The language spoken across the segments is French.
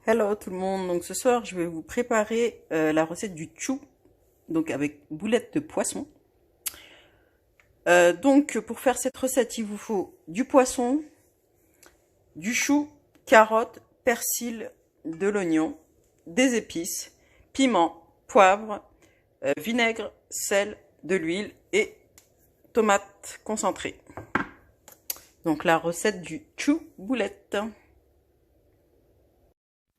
Hello tout le monde, donc ce soir je vais vous préparer la recette du chou, donc avec boulettes de poisson. Donc pour faire cette recette il vous faut du poisson, du chou, carottes, persil, de l'oignon, des épices, piment, poivre, vinaigre, sel, de l'huile et tomates concentrées. Donc la recette du chou boulette.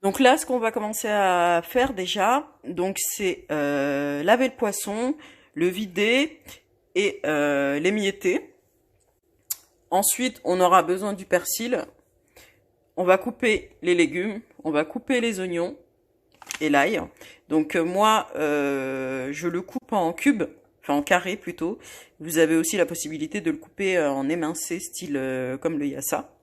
Donc là, ce qu'on va commencer à faire déjà, donc c'est laver le poisson, le vider et l'émietter. Ensuite, on aura besoin du persil. On va couper les légumes, on va couper les oignons et l'ail. Donc moi, je le coupe en cubes, enfin en carré plutôt. Vous avez aussi la possibilité de le couper en émincé, style comme le yassa.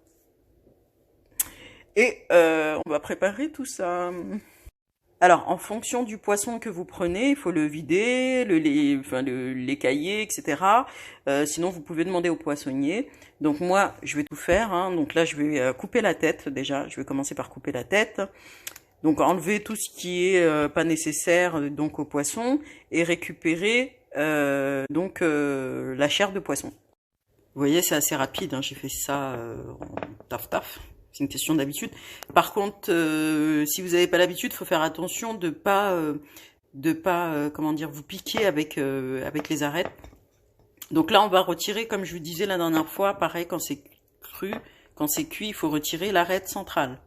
Et on va préparer tout ça. Alors, en fonction du poisson que vous prenez, il faut le vider, l'écailler, etc. Sinon, vous pouvez demander au poissonnier. Donc moi, je vais tout faire. Hein. Donc là, je vais couper la tête déjà. Je vais commencer par couper la tête. Donc enlever tout ce qui est pas nécessaire donc au poisson et récupérer la chair de poisson. Vous voyez, c'est assez rapide. Hein. J'ai fait ça en taf. C'est une question d'habitude. Par contre, si vous n'avez pas l'habitude, il faut faire attention de pas comment dire, vous piquer avec les arêtes. Donc là, on va retirer, comme je vous disais la dernière fois, pareil, quand c'est cru, quand c'est cuit, il faut retirer l'arête centrale.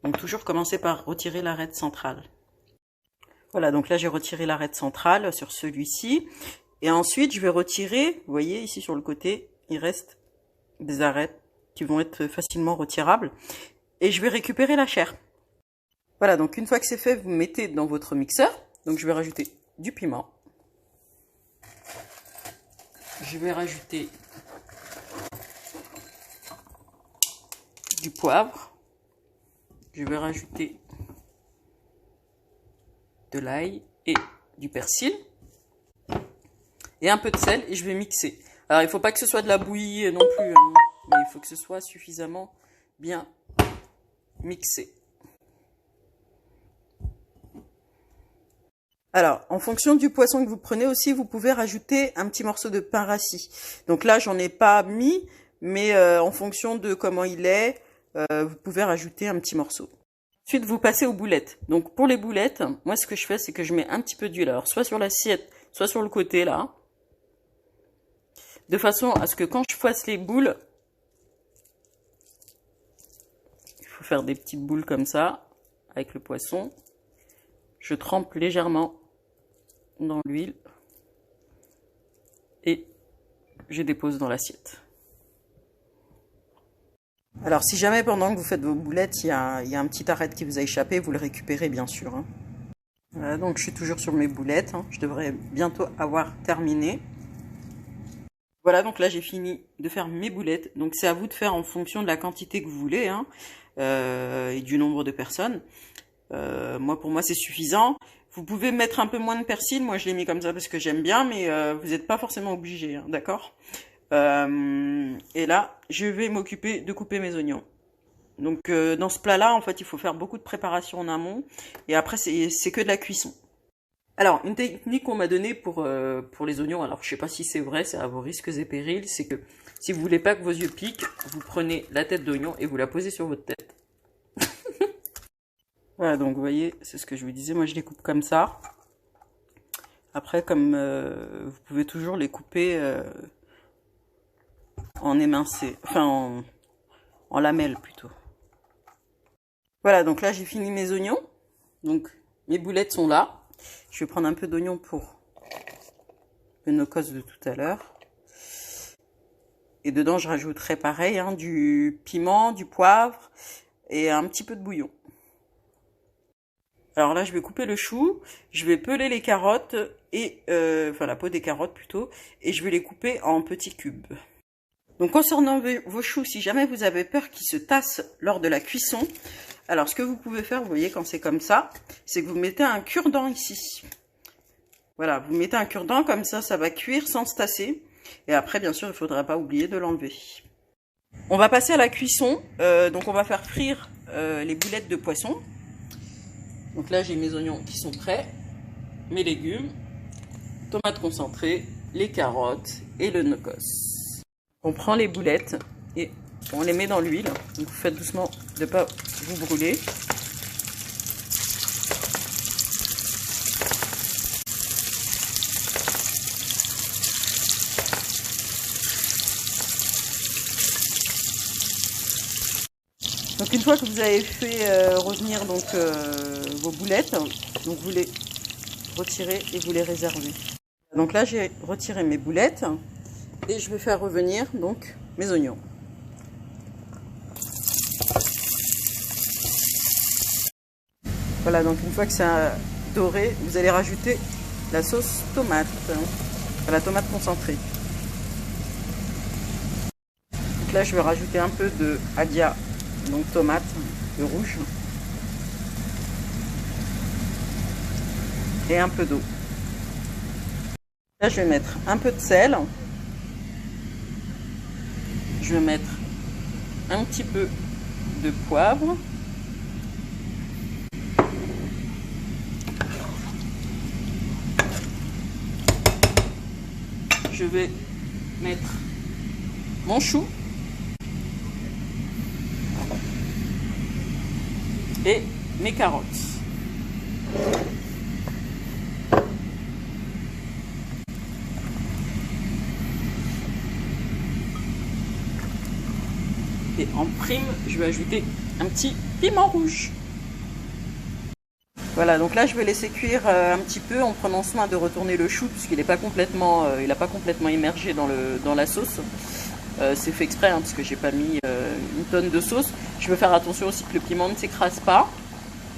Donc toujours commencer par retirer l'arête centrale. Voilà, donc là, j'ai retiré l'arête centrale sur celui-ci. Et ensuite, je vais retirer, vous voyez, ici sur le côté, il reste des arêtes qui vont être facilement retirables. Et je vais récupérer la chair. Voilà, donc une fois que c'est fait, vous mettez dans votre mixeur. Donc je vais rajouter du piment. Je vais rajouter du poivre. Je vais rajouter de l'ail et du persil. Et un peu de sel et je vais mixer. Alors il ne faut pas que ce soit de la bouillie non plus, hein, mais il faut que ce soit suffisamment bien mixé. Alors, en fonction du poisson que vous prenez aussi, vous pouvez rajouter un petit morceau de pain rassis. Donc là, j'en ai pas mis, mais en fonction de comment il est, vous pouvez rajouter un petit morceau. Ensuite, vous passez aux boulettes. Donc pour les boulettes, moi ce que je fais, c'est que je mets un petit peu d'huile. Alors soit sur l'assiette, soit sur le côté là. De façon à ce que quand je fasse les boules, il faut faire des petites boules comme ça, avec le poisson. Je trempe légèrement dans l'huile et je dépose dans l'assiette. Alors si jamais pendant que vous faites vos boulettes, il y a un petit arête qui vous a échappé, vous le récupérez bien sûr. Hein. Voilà, donc je suis toujours sur mes boulettes, hein. Je devrais bientôt avoir terminé. Voilà, donc là j'ai fini de faire mes boulettes. Donc c'est à vous de faire en fonction de la quantité que vous voulez hein, et du nombre de personnes. Pour moi c'est suffisant. Vous pouvez mettre un peu moins de persil. Moi je l'ai mis comme ça parce que j'aime bien, mais vous n'êtes pas forcément obligé, hein, d'accord. Et là je vais m'occuper de couper mes oignons. Donc dans ce plat-là, en fait, il faut faire beaucoup de préparation en amont. Et après c'est que de la cuisson. Alors, une technique qu'on m'a donnée pour les oignons, alors je sais pas si c'est vrai, c'est à vos risques et périls, c'est que si vous voulez pas que vos yeux piquent, vous prenez la tête d'oignon et vous la posez sur votre tête. Voilà, donc vous voyez, c'est ce que je vous disais, moi je les coupe comme ça. Après, comme vous pouvez toujours les couper en émincé, enfin en lamelles plutôt. Voilà, donc là j'ai fini mes oignons, donc mes boulettes sont là. Je vais prendre un peu d'oignon pour le no-cos de tout à l'heure. Et dedans, je rajouterai pareil, hein, du piment, du poivre et un petit peu de bouillon. Alors là, je vais couper le chou, je vais peler les carottes, et la peau des carottes plutôt, et je vais les couper en petits cubes. Donc concernant vos choux, si jamais vous avez peur qu'ils se tassent lors de la cuisson, alors ce que vous pouvez faire, vous voyez quand c'est comme ça, c'est que vous mettez un cure-dent ici. Voilà, vous mettez un cure-dent comme ça, ça va cuire sans se tasser. Et après, bien sûr, il ne faudra pas oublier de l'enlever. On va passer à la cuisson, donc on va faire frire les boulettes de poisson. Donc là, j'ai mes oignons qui sont prêts, mes légumes, tomates concentrées, les carottes et le no-cos. On prend les boulettes et on les met dans l'huile. Donc vous faites doucement de ne pas vous brûler. Donc une fois que vous avez fait revenir donc, vos boulettes, donc vous les retirez et vous les réservez. Donc là j'ai retiré mes boulettes et je vais faire revenir donc mes oignons. Voilà, donc une fois que ça a doré, vous allez rajouter la sauce tomate, la tomate concentrée. Donc là je vais rajouter un peu de adia, donc tomate, de rouge, et un peu d'eau. Là je vais mettre un peu de sel, je vais mettre un petit peu de poivre, je vais mettre mon chou et mes carottes. Et en prime, je vais ajouter un petit piment rouge. Voilà, donc là je vais laisser cuire un petit peu en prenant soin de retourner le chou puisqu'il n'est pas complètement, immergé dans la sauce. C'est fait exprès hein, parce que j'ai pas mis une tonne de sauce. Je vais faire attention aussi que le piment ne s'écrase pas.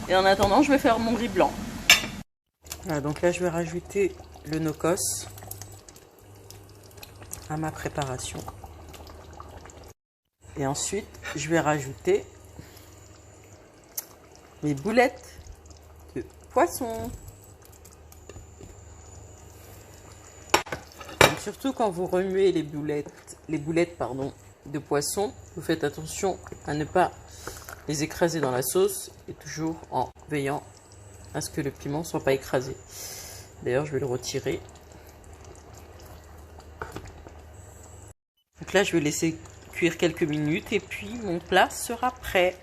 Et en attendant, je vais faire mon riz blanc. Voilà, donc là je vais rajouter le no-cos à ma préparation. Et ensuite, je vais rajouter mes boulettes de poisson. Donc surtout quand vous remuez les boulettes de poisson, vous faites attention à ne pas les écraser dans la sauce et toujours en veillant à ce que le piment ne soit pas écrasé. D'ailleurs, je vais le retirer. Donc là, je vais laisser cuire quelques minutes et puis mon plat sera prêt.